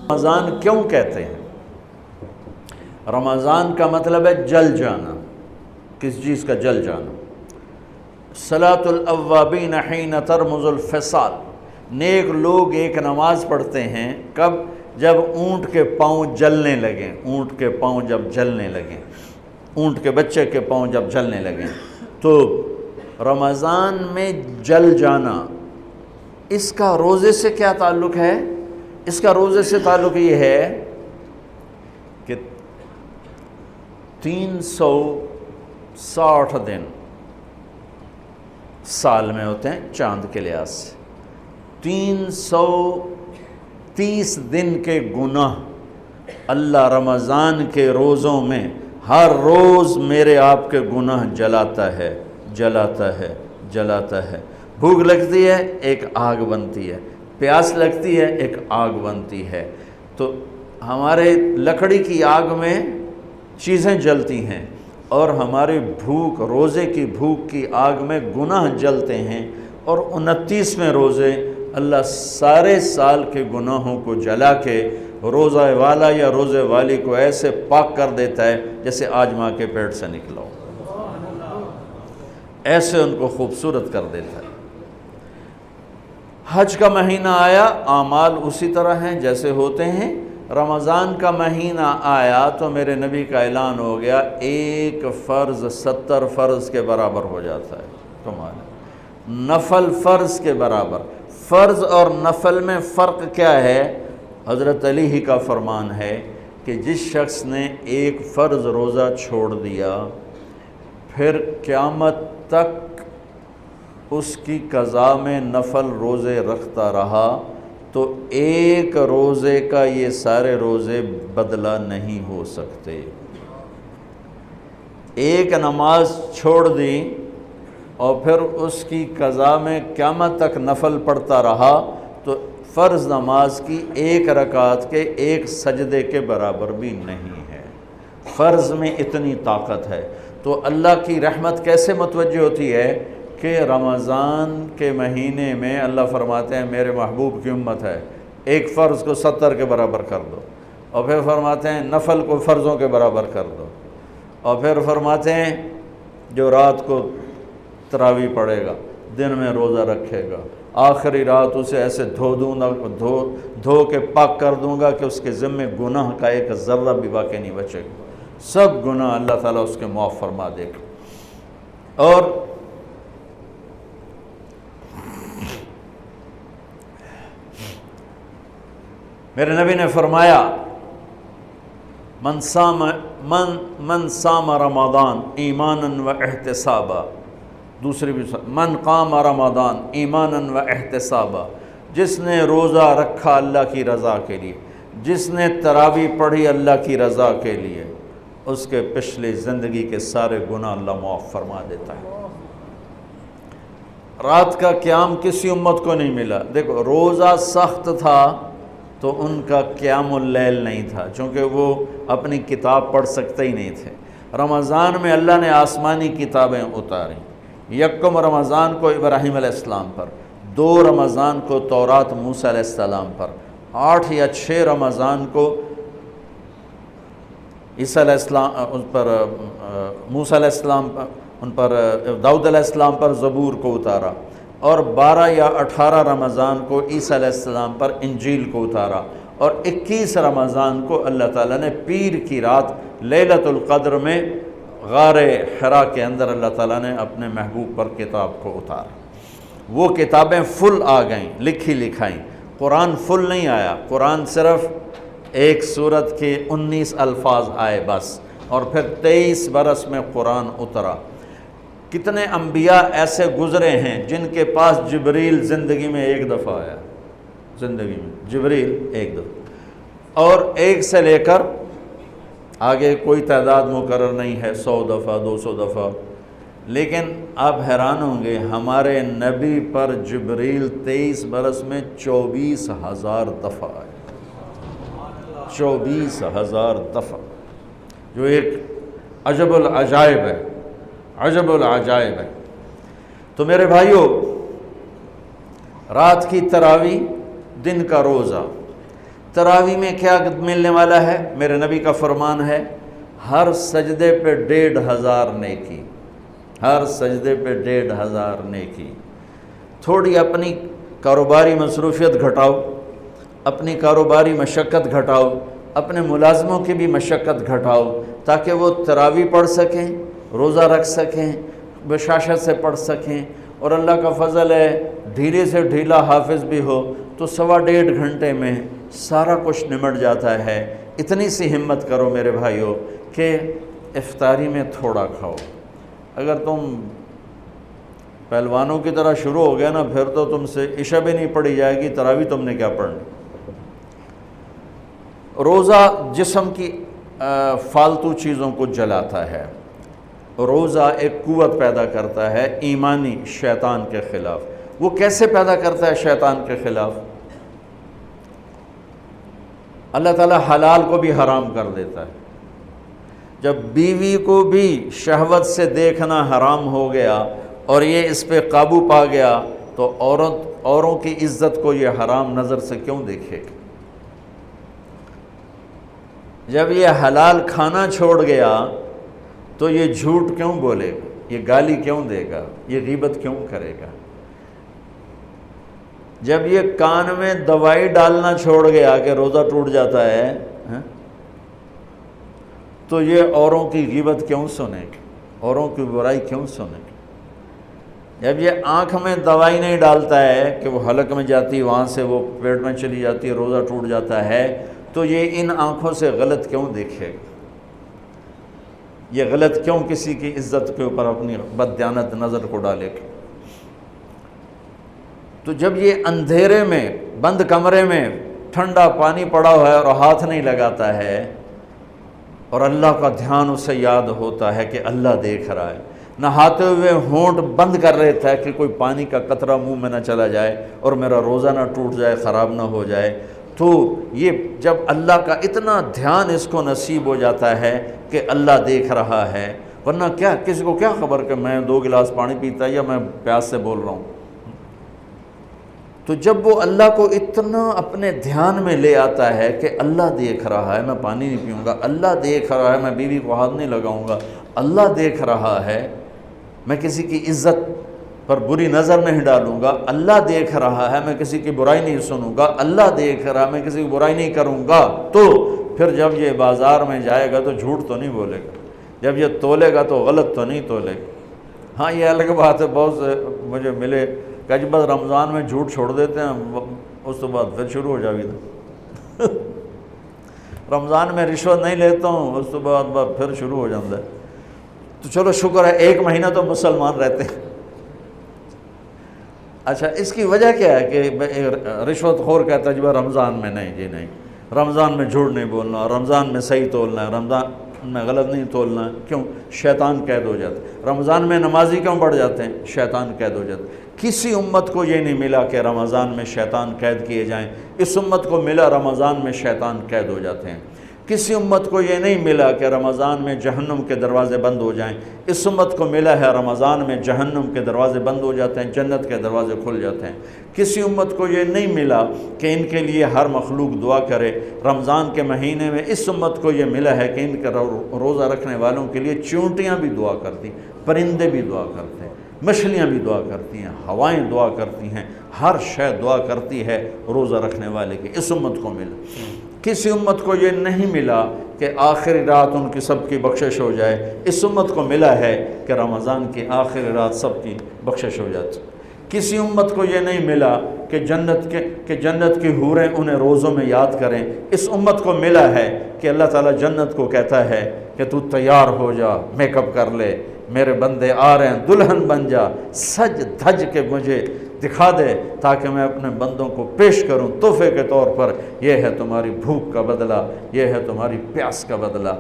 رمضان کیوں کہتے ہیں؟ رمضان کا مطلب ہے جل جانا، کس چیز کا جل جانا؟ صلاۃ الاوابین حین ترمز الفصال، نیک لوگ ایک نماز پڑھتے ہیں کب؟ جب اونٹ کے پاؤں جلنے لگیں، اونٹ کے پاؤں جب جلنے لگیں، اونٹ کے بچے کے پاؤں جب جلنے لگیں۔ تو رمضان میں جل جانا، اس کا روزے سے کیا تعلق ہے؟ اس کا روزے سے تعلق یہ ہے کہ 360 دن سال میں ہوتے ہیں چاند کے لحاظ سے، 330 دن کے گناہ اللہ رمضان کے روزوں میں ہر روز میرے آپ کے گناہ جلاتا ہے، جلاتا ہے، جلاتا ہے۔ بھوک لگتی ہے ایک آگ بنتی ہے، پیاس لگتی ہے ایک آگ بنتی ہے۔ تو ہمارے لکڑی کی آگ میں چیزیں جلتی ہیں اور ہماری بھوک، روزے کی بھوک کی آگ میں گناہ جلتے ہیں، اور 29ویں روزے اللہ سارے سال کے گناہوں کو جلا کے روزہ والا یا روزے والی کو ایسے پاک کر دیتا ہے جیسے آج ماں کے پیٹ سے نکلا ہو، ایسے ان کو خوبصورت کر دیتا ہے۔ حج کا مہینہ آیا، اعمال اسی طرح ہیں جیسے ہوتے ہیں۔ رمضان کا مہینہ آیا تو میرے نبی کا اعلان ہو گیا، ایک فرض 70 فرض کے برابر ہو جاتا ہے تمہارا، نفل فرض کے برابر۔ فرض اور نفل میں فرق کیا ہے؟ حضرت علی ہی کا فرمان ہے کہ جس شخص نے ایک فرض روزہ چھوڑ دیا، پھر قیامت تک اس کی قضا میں نفل روزے رکھتا رہا، تو ایک روزے کا یہ سارے روزے بدلہ نہیں ہو سکتے۔ ایک نماز چھوڑ دی اور پھر اس کی قضا میں قیامت تک نفل پڑھتا رہا، تو فرض نماز کی ایک رکعت کے ایک سجدے کے برابر بھی نہیں ہے۔ فرض میں اتنی طاقت ہے۔ تو اللہ کی رحمت کیسے متوجہ ہوتی ہے کہ رمضان کے مہینے میں اللہ فرماتے ہیں میرے محبوب کی امت ہے، ایک فرض کو 70 کے برابر کر دو، اور پھر فرماتے ہیں نفل کو فرضوں کے برابر کر دو، اور پھر فرماتے ہیں جو رات کو تراویح پڑھے گا، دن میں روزہ رکھے گا، آخری رات اسے ایسے دھو کے پاک کر دوں گا کہ اس کے ذمے گناہ کا ایک ذرہ بھی باقی نہیں بچے گا، سب گناہ اللہ تعالیٰ اس کے معاف فرما دے گا۔ اور میرے نبی نے فرمایا من صام رمضان ایمانا و احتسابا، دوسری بھی من قام رمضان ایمانا و احتسابا، جس نے روزہ رکھا اللہ کی رضا کے لیے، جس نے تراویح پڑھی اللہ کی رضا کے لیے، اس کے پچھلی زندگی کے سارے گناہ اللہ معاف فرما دیتا ہے۔ رات کا قیام کسی امت کو نہیں ملا۔ دیکھو روزہ سخت تھا تو ان کا قیام اللیل نہیں تھا، چونکہ وہ اپنی کتاب پڑھ سکتے ہی نہیں تھے۔ رمضان میں اللہ نے آسمانی کتابیں اتاریں، یکم رمضان کو ابراہیم علیہ السلام پر، 2 رمضان کو تورات موسیٰ علیہ السلام پر، 8 یا 6 رمضان کو عیسیٰ علیہ السلام ان پر، موسیٰ علیہ السلام پر، ان پر داؤد علیہ السلام پر زبور کو اتارا، اور 12 یا 18 رمضان کو عیسیٰ علیہ السلام پر انجیل کو اتارا، اور 21 رمضان کو اللہ تعالیٰ نے پیر کی رات لیلۃ القدر میں غار حرا کے اندر اللہ تعالیٰ نے اپنے محبوب پر کتاب کو اتارا۔ وہ کتابیں فل آ گئیں، لکھی لکھائیں۔ قرآن فل نہیں آیا، قرآن صرف ایک سورت کے 19 الفاظ آئے بس، اور پھر 23 برس میں قرآن اترا۔ کتنے انبیاء ایسے گزرے ہیں جن کے پاس جبریل زندگی میں ایک دفعہ آیا، زندگی میں جبریل ایک دفعہ، اور ایک سے لے کر آگے کوئی تعداد مقرر نہیں ہے، 100 دفعہ 200 دفعہ، لیکن آپ حیران ہوں گے ہمارے نبی پر جبریل 23 برس میں 24,000 دفعہ آئے، 24,000 دفعہ، جو ایک عجب العجائب ہے، عجب العجائب ہے۔ تو میرے بھائیو، رات کی تراویح، دن کا روزہ، تراوی میں کیا ملنے والا ہے؟ میرے نبی کا فرمان ہے ہر سجدے پہ 1500 نیکی، ہر سجدے پہ 1500 نیکی۔ تھوڑی اپنی کاروباری مصروفیت گھٹاؤ، اپنی کاروباری مشقت گھٹاؤ، اپنے ملازموں کی بھی مشقت گھٹاؤ تاکہ وہ تراوی پڑھ سکیں، روزہ رکھ سکیں، بشاشت سے پڑھ سکیں، اور اللہ کا فضل ہے ڈھیلے سے ڈھیلا حافظ بھی ہو تو 1.5 گھنٹے میں سارا کچھ نمٹ جاتا ہے۔ اتنی سی ہمت کرو میرے بھائیوں کہ افطاری میں تھوڑا کھاؤ۔ اگر تم پہلوانوں کی طرح شروع ہو گیا نا، پھر تو تم سے عشاء بھی نہیں پڑھی جائے گی، تراوی تم نے کیا پڑھنی۔ روزہ جسم کی فالتو چیزوں کو جلاتا ہے، روزہ ایک قوت پیدا کرتا ہے ایمانی شیطان کے خلاف۔ وہ کیسے پیدا کرتا ہے شیطان کے خلاف؟ اللہ تعالیٰ حلال کو بھی حرام کر دیتا ہے۔ جب بیوی کو بھی شہوت سے دیکھنا حرام ہو گیا اور یہ اس پہ قابو پا گیا تو اوروں کی عزت کو یہ حرام نظر سے کیوں دیکھے گا؟ جب یہ حلال کھانا چھوڑ گیا تو یہ جھوٹ کیوں بولے گا، یہ گالی کیوں دے گا، یہ غیبت کیوں کرے گا؟ جب یہ کان میں دوائی ڈالنا چھوڑ گیا کہ روزہ ٹوٹ جاتا ہے تو یہ اوروں کی غیبت کیوں سنے گا، اوروں کی برائی کیوں سنے گا؟ جب یہ آنکھ میں دوائی نہیں ڈالتا ہے کہ وہ حلق میں جاتی، وہاں سے وہ پیٹ میں چلی جاتی ہے، روزہ ٹوٹ جاتا ہے، تو یہ ان آنکھوں سے غلط کیوں دیکھے گا؟ یہ غلط کیوں کسی کی عزت کے اوپر اپنی بددیانت نظر کو ڈالے گا؟ تو جب یہ اندھیرے میں بند کمرے میں ٹھنڈا پانی پڑا ہوا ہے اور ہاتھ نہیں لگاتا ہے اور اللہ کا دھیان اسے یاد ہوتا ہے کہ اللہ دیکھ رہا ہے، نہاتے ہوئے ہونٹ بند کر رہتا ہے کہ کوئی پانی کا قطرہ منہ میں نہ چلا جائے اور میرا روزہ نہ ٹوٹ جائے، خراب نہ ہو جائے، تو یہ جب اللہ کا اتنا دھیان اس کو نصیب ہو جاتا ہے کہ اللہ دیکھ رہا ہے، ورنہ کیا کسی کو کیا خبر کہ میں 2 گلاس پانی پیتا یا میں پیاس سے بول رہا ہوں۔ تو جب وہ اللہ کو اتنا اپنے دھیان میں لے آتا ہے کہ اللہ دیکھ رہا ہے، میں پانی نہیں پیوں گا، اللہ دیکھ رہا ہے، میں بیوی کو ہاتھ نہیں لگاؤں گا، اللہ دیکھ رہا ہے، میں کسی کی عزت پر بری نظر نہیں ڈالوں گا، اللہ دیکھ رہا ہے، میں کسی کی برائی نہیں سنوں گا، اللہ دیکھ رہا ہے، میں کسی کی برائی نہیں کروں گا، تو پھر جب یہ بازار میں جائے گا تو جھوٹ تو نہیں بولے گا، جب یہ تولے گا تو غلط تو نہیں تولے گا۔ ہاں یہ الگ بات ہے، بہت سے مجھے ملے کہ جب بس رمضان میں جھوٹ چھوڑ دیتے ہیں، اس کے بعد پھر شروع ہو جاوی تھا رمضان میں رشوت نہیں لیتا ہوں، اس کے بعد پھر شروع ہو جاتا ہے۔ تو چلو شکر ہے 1 مہینہ تو مسلمان رہتے ہیں۔ اچھا اس کی وجہ کیا ہے کہ رشوت خور کہتا ہے جی رمضان میں نہیں، جی نہیں، رمضان میں جھوٹ نہیں بولنا، رمضان میں صحیح تولنا ہے، رمضان میں غلط نہیں تولنا ہے۔ کیوں؟ شیطان قید ہو جاتا ہے۔ رمضان میں نمازی کیوں بڑھ جاتے ہیں؟ شیطان قید ہو جاتا ہے۔ کسی امت کو یہ نہیں ملا کہ رمضان میں شیطان قید کیے جائیں، اس امت کو ملا رمضان میں شیطان قید ہو جاتے ہیں۔ کسی امت کو یہ نہیں ملا کہ رمضان میں جہنم کے دروازے بند ہو جائیں، اس امت کو ملا ہے رمضان میں جہنم کے دروازے بند ہو جاتے ہیں، جنت کے دروازے کھل جاتے ہیں۔ کسی امت کو یہ نہیں ملا کہ ان کے لیے ہر مخلوق دعا کرے، رمضان کے مہینے میں اس امت کو یہ ملا ہے کہ ان کے روزہ رکھنے والوں کے لیے چونٹیاں بھی دعا کرتی، پرندے بھی دعا کرتے ہیں، مچھلیاں بھی دعا کرتی ہیں، ہوائیں دعا کرتی ہیں، ہر شے دعا کرتی ہے روزہ رکھنے والے کی۔ اس امت کو ملا۔ کسی امت کو یہ نہیں ملا کہ آخری رات ان کی سب کی بخشش ہو جائے، اس امت کو ملا ہے کہ رمضان کی آخری رات سب کی بخشش ہو جاتی۔ کسی امت کو یہ نہیں ملا کہ جنت کی حوریں انہیں روزوں میں یاد کریں، اس امت کو ملا ہے کہ اللہ تعالیٰ جنت کو کہتا ہے کہ تو تیار ہو جا، میک اپ کر لے، میرے بندے آ رہے ہیں، دلہن بن جا، سج دھج کے مجھے دکھا دے تاکہ میں اپنے بندوں کو پیش کروں تحفے کے طور پر۔ یہ ہے تمہاری بھوک کا بدلہ، یہ ہے تمہاری پیاس کا بدلہ۔